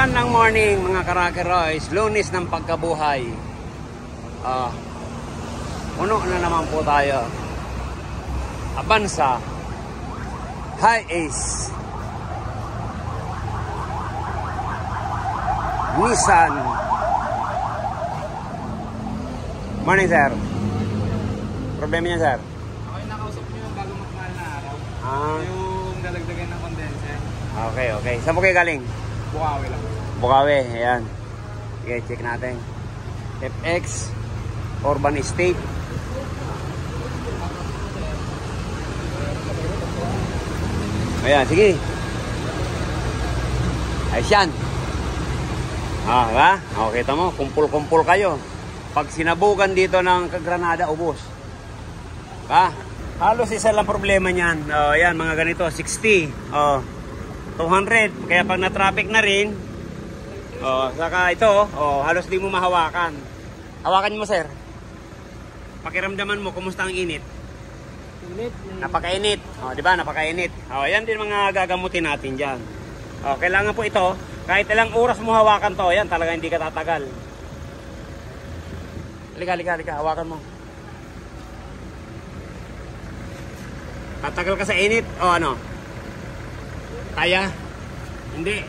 Magandang morning mga Karaki Roys, Lunes ng pagkabuhay. Puno na naman po tayo. Avanza High Ace, Nissan. Morning sir. Problema niya sir? Okay, nakausap niyo bago magmahal na araw. Yung dalagdagan ng condenser. Okay. Saan po kayo galing? Bukawi lang. Bukawi, ayan. Sige, check natin. FX Urban Estate. Ayan, sige. Ayos yan. Diba? Okay, kita mo, kumpul-kumpul kayo. Pag sinabukan dito ng Granada, ubos. Diba? Halos isa lang problema niyan. Ayan, mga ganito, 60. 200. Kaya pag na-traffic na rin, saka ito, halos di mo mahawakan. Hawakan mo, sir. Pakiramdaman mo, kumusta ang init? Init. Napakainit. Di ba? Napakainit. Yan din mga gagamutin natin diyan. Kailangan po ito, kahit ilang oras mo hawakan to, yan talaga hindi ka tatagal. Halika, hawakan mo. Tatagal ka sa init o ano? Kaya? Hindi.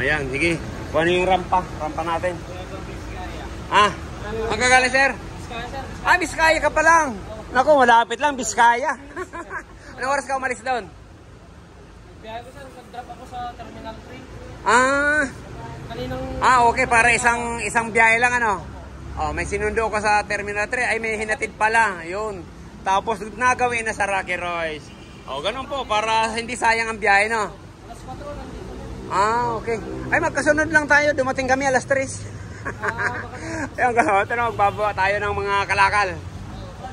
Yan, sige. Kung ano yung rampa natin. Magkagaling sir? Biskaya ka pa lang. Naku, malapit lang, Biskaya. Anong oras ka umalis doon? Biyahe ko sir, nag-drop ako sa Terminal 3. Kaninang... Okay, para isang biyahe lang ano. May sinundo ko sa Terminal 3, ay may hinatid pala, yun. Tapos nagawin na sa Rocky Roys. Ganun po, para hindi sayang ang biyahe, no? Alas 4 nandito. Okay. Ay, magkasunod lang tayo, dumating kami alas 3. Ayun, magbabawa tayo ng mga kalakal.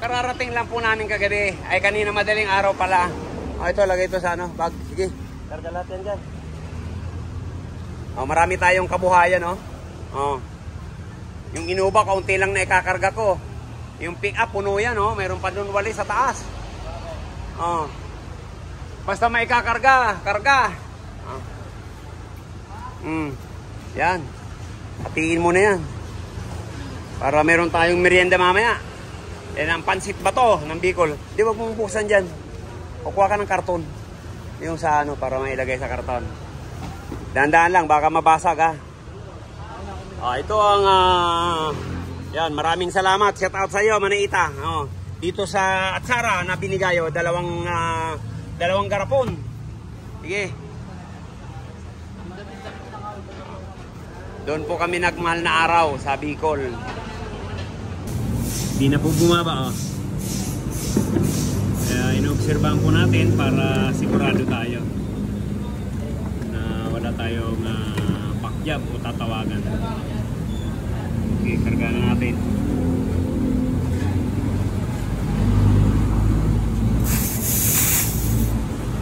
Kararating lang po namin kagabi. Ay, kanina madaling araw pala. Ito, lagay ito sa ano, bag. Sige, karga lahat yan dyan. Marami tayong kabuhayan, no? Yung Innova, kaunti lang na ikakarga ko. Yung pick-up, puno yan, no? Mayroon pa doon wali sa taas. Basta may ikakarga, karga. Yan. Hatiin mo na yan. Para meron tayong merienda mamaya. Ang pansit ba to ng Bicol? Di wag mong buksan dyan. Kukuha ka ng karton. Yung sa ano, para mailagay sa karton. Dahan-dahan lang, baka mabasag ha. Ito ang yan, maraming salamat. Shout out sa iyo, Manita. Dito sa Atsara na binigayo, dalawang garapon. Sige. Doon po kami nagmahal na araw sa Bicol. Hindi na po bumaba. Kaya inoobserbahan po natin para sigurado tayo na wala tayong pakyab o tatawagan. Okay, karga na natin.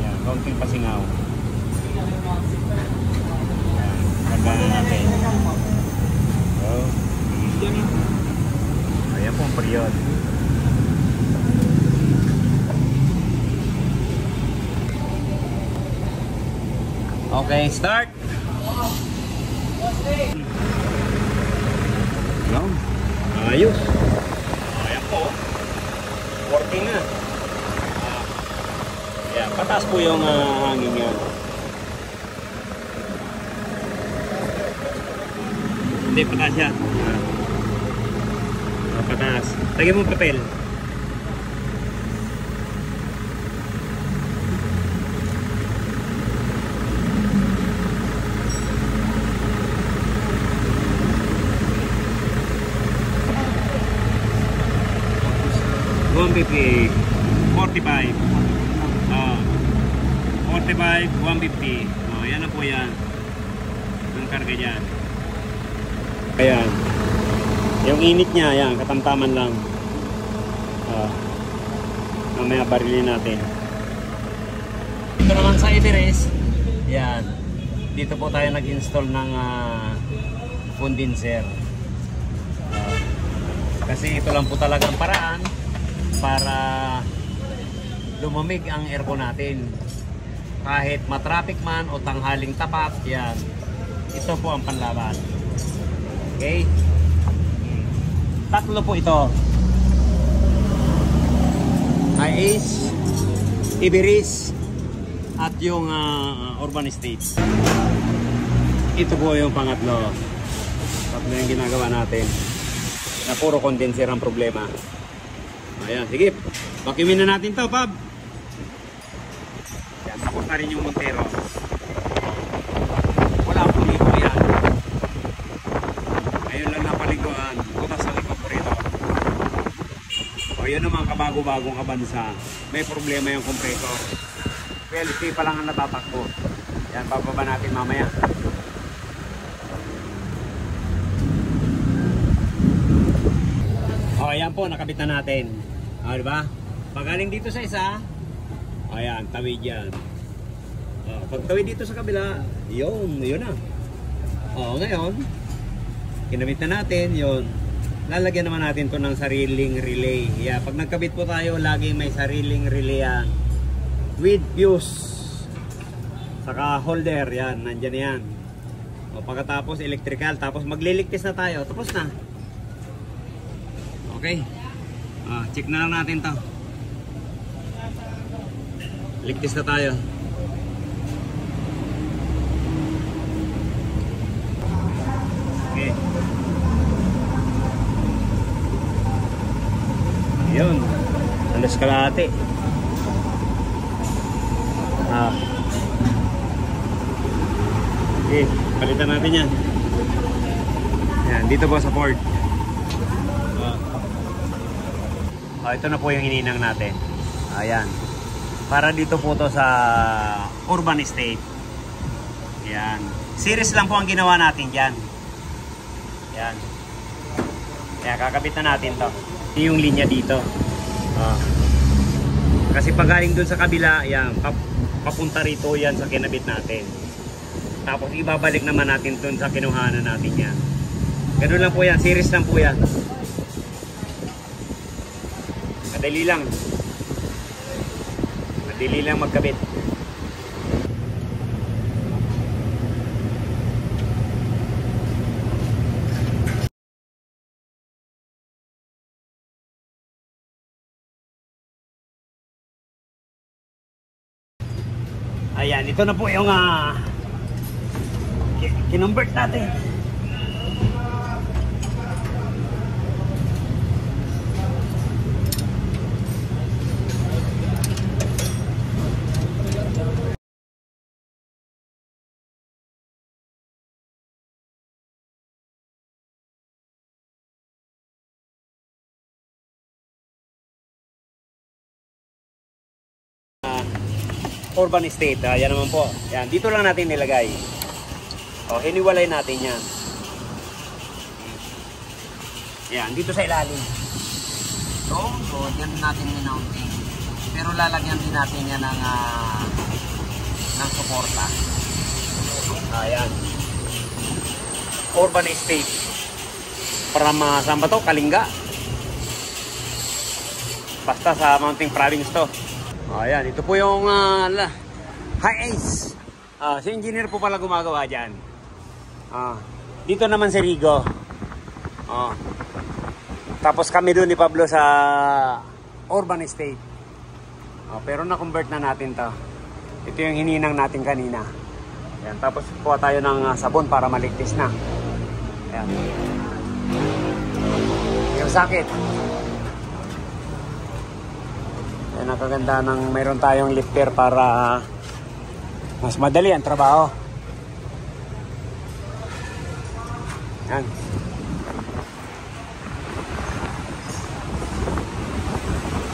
Yan, kaunting pasingaw. Yan, karga na natin. Ayan po ang period. Okay, start. Ayos. Ayan po. Working na. Ayan, pataas po yung hangin niya. Hindi, pataas siya. Pataas. Lagyan mo papel. $150, 45. 45, 150. Yan na po yan. Ang karga dyan. Ayan. Yung init niya, yan, katamtaman lang. Mamaya barilin natin. Ito naman sa Everest, yan. Dito po tayo nag-install ng condenser. Kasi ito lang po talaga ang paraan para lumamig ang aircon natin. Kahit matraffic man o tanghaling tapat, yan. Ito po ang panlaban. Okay? Tatlo po ito. I-Ace, Iberis, at yung Urban Estates. Ito po yung pangatlo. Tatlo yung ginagawa natin. Na puro condenser ang problema. Ayan, sige. Vacuumin na natin to, Pab. Ayan, tapos na rin yung Montero. Wala akong ligo yan. Ngayon lang napaliguan. Butas ang evaporator. O yun naman kabago-bagong kabansa. May problema yung compressor. 12K pa lang ang natatakbo. Yan, bababa natin mamaya. O, ayan po, nakabit na natin. O, diba? Pagaling dito sa isa, ayan, tawid yan. O, pag tawid dito sa kabila, yun na. O, ngayon, kinabit na natin, yun. Lalagyan naman natin to ng sariling relay. Yeah, pag nagkabit po tayo, lagi may sariling relay yan. With fuse. Saka holder, yan, nandyan yan. O, pagkatapos electrical, tapos magliligtis na tayo, tapos na. Okay. Check na lang natin to. Ligtis na tayo. Okay. Ayun. Alas kalahati. Okay. Palitan natin yan. Yan. Dito po sa port. Ito na po yung hininang natin. Ayan. Para dito po to sa Urban Estate. Ayan. Series lang po ang ginawa natin dyan. Ayan. Ayan, kakabit na natin to. Ito yung linya dito. Kasi pag galing dun sa kabila, ayan, papunta rito yan sa kinabit natin. Tapos ibabalik naman natin dun sa kinuhanan natin yan. Ganun lang po yan. Series lang po yan. Madali lang. Madali lang magkabit. Ayan, ito na po yung kinumbert natin. Urban Estate, yan naman po. Yan, dito lang natin nilagay. O, hiniwalay natin yan. Yan, dito sa ilalim. So, yan natin minounting. Pero lalagyan din natin yan ng suporta. Ayan. Urban Estate. From, saan ba to? Kalinga. Basta sa Mounting Province to. Ayan, ito po yung I-Ace. Si engineer po pala gumagawa dyan. Dito naman si Rigo. Tapos kami doon ni Pablo sa Urban Estate. Pero na-convert na natin to. Ito yung hininang natin kanina. Ayan, tapos kuha tayo ng sabon para maligtis na. Ayan. Yung sakit. Ayan, nakaganda ng mayroon tayong lifter para mas madali ang trabaho. Ayan.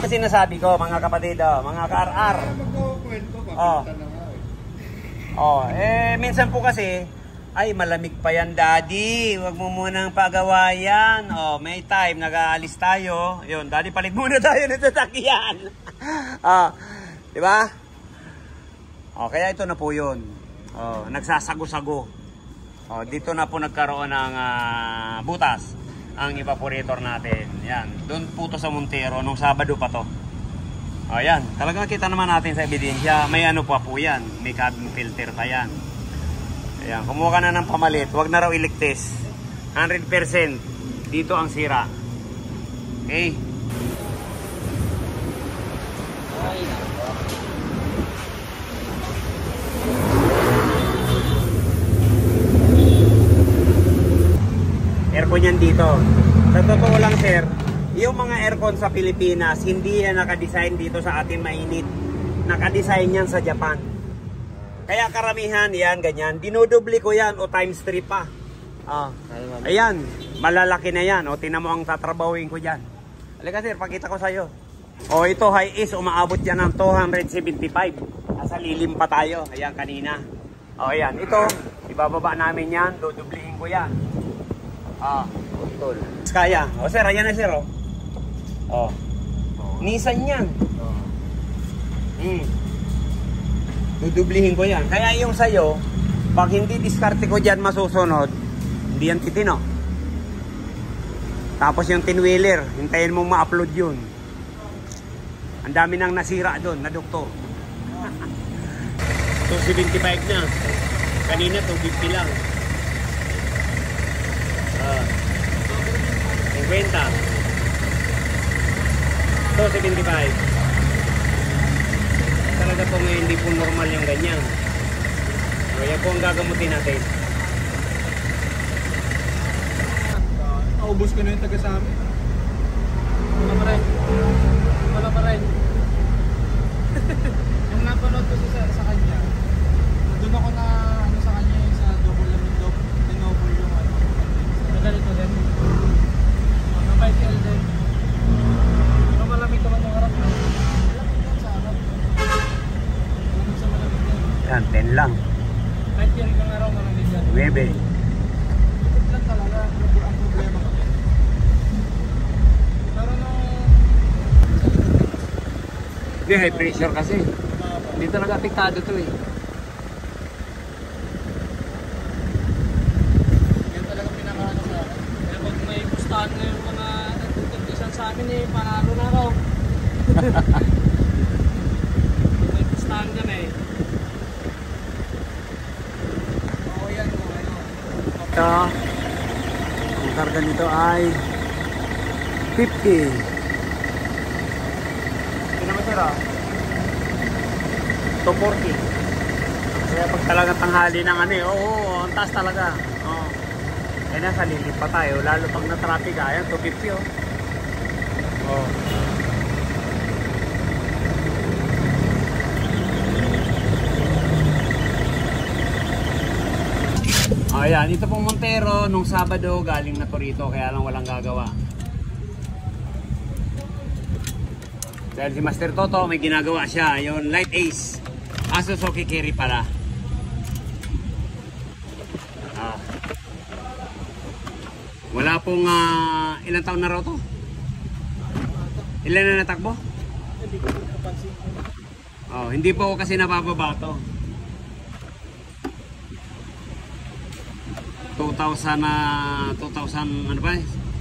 Kasi nasabi ko mga kapatid, mga ka-RR. Minsan po kasi, ay malamig pa yan daddy, wag mo munang pagawa yan. May time, nag-aalis tayo. Yun, daddy, palit muna tayo ng sasakyan. Diba? Kaya ito na po yun. Nagsasago-sago. Dito na po nagkaroon ng butas ang evaporator natin. Yan, doon po to sa Montero, nung Sabado pa to. Ayan, talagang kita naman natin sa ebidensya, may ano pa po yan, may cabin filter pa yan. Ayan, kumuha ka na ng pamalit. Huwag na raw iligtis. 100% dito ang sira. Okay? Aircon yan dito. Sa totoo lang sir, yung mga aircon sa Pilipinas, hindi yan nakadesign dito sa atin mainit. Nakadesign yan sa Japan. Kaya karamihan yan, ganyan. Dinodobli ko yan o times 3 pa. Ayan, malalaki na yan. O tinan mo ang tatrabawin ko dyan. Halika sir, pakita ko sa'yo. O ito high is, umaabot yan ng 275. Nasa lilim pa tayo. Ayan kanina. O ayan, ito, ibababa namin yan. Dodoblihin ko yan. Tol. Kaya. O sir, ayan na sir o. Nissan yan. Dudublihin ko yan. Kaya yung sayo, pag hindi diskarte ko dyan masusunod, hindi yan titino. Tapos yung tin-wheeler, hintayin mong ma-upload yun. Ang dami nang nasira doon, na doktor. 275 na. Kanina 250 lang. 50. 275. Talaga po ngayon hindi po normal yung ganyan. Kaya po ang gagamutin natin. Naubos ko na yung taga sa amin. Wala pa rin. Wala pa rin. Yung napanood ko sa kanya, doon ako na ano sa kanya yung sa double yung ano. Nagalito din. Mabait yung din. Pero malamig naman yung harap na. Malamig lang sa harap. Malamig sa malamig yan. Yan, 10 lang. Kahit yung ikang araw malamig yan. 9. Ito lang talaga ang problema ko. Pero nung... Hindi, high pressure kasi. Hindi talaga apektado to eh. Yan talaga pinakaano sa akin. Kaya pag may pustahan na yung mga nagtitindisan sa amin eh, panalo na raw. May pustahan kami eh. Oo yan mo, ano. Ito, ang karga nito ay 50. Hindi naman sir 240. Kaya pag talagang tanghali ng ano eh, oo, ang taas talaga. Oo. Kaya nasa lilit pa tayo, lalo pag na-traffic ayan, 250 oh. Oo. Ayan, ito pong Montero nung Sabado galing na to rito kaya lang walang gagawa. Dahil si Master Toto may ginagawa siya, yung Light Ace. Suzuki Carry pala. Wala pong ilang taon na raw to? Ilan na natakbo? Hindi ko napansin. Hindi po kasi napapaba to. 2000 ano ba?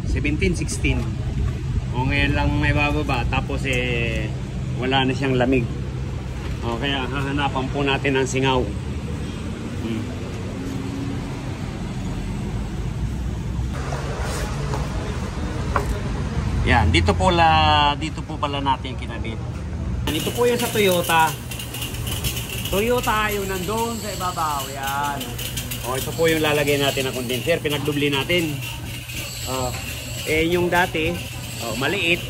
17, 16. O ngayon lang may bababa tapos wala na siyang lamig. Kaya hahanapan po natin ang singaw. Yan, dito po pala natin kinabit. Ito po yung sa Toyota. Toyota yung nandoon sa ibabaw. Yan. Ito po yung lalagay natin na condenser. Pinagdubli natin. Yung dati, maliit.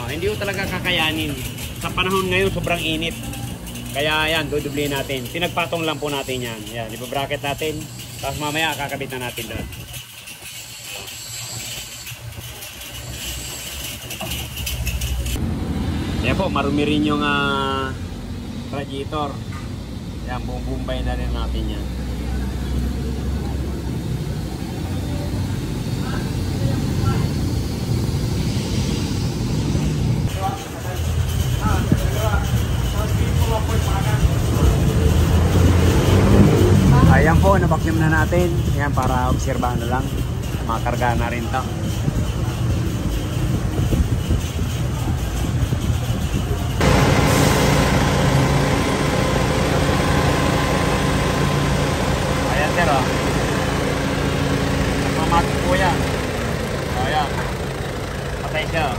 Hindi ko talaga kakayanin. Sa panahon ngayon, sobrang init. Kaya yan, dudublihin natin. Pinagpatong lang po natin yan. Yan, iba-bracket natin. Tapos mamaya, kakabit na natin doon. Yan po, marumi rin yung radiator. Yan, bumbay na rin natin yan. Ayan po, nabakyam na natin. Ayan, para obserbahan na lang. Makarga na rin ito. Ayan sir, po yan. Ayan. Patay siya.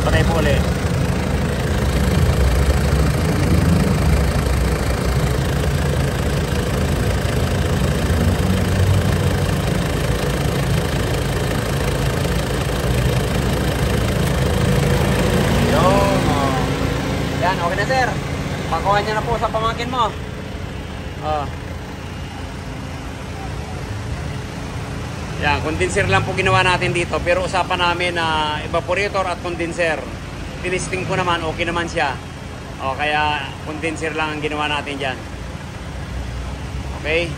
Patay po ulit. Yan, okay na sir. Pakuha niya na po sa pamangkin mo. Yan, condenser lang po ginawa natin dito. Pero usapan namin na evaporator at condenser. Tinisting ko naman, okay naman siya. Kaya condenser lang ang ginawa natin dyan. Okay?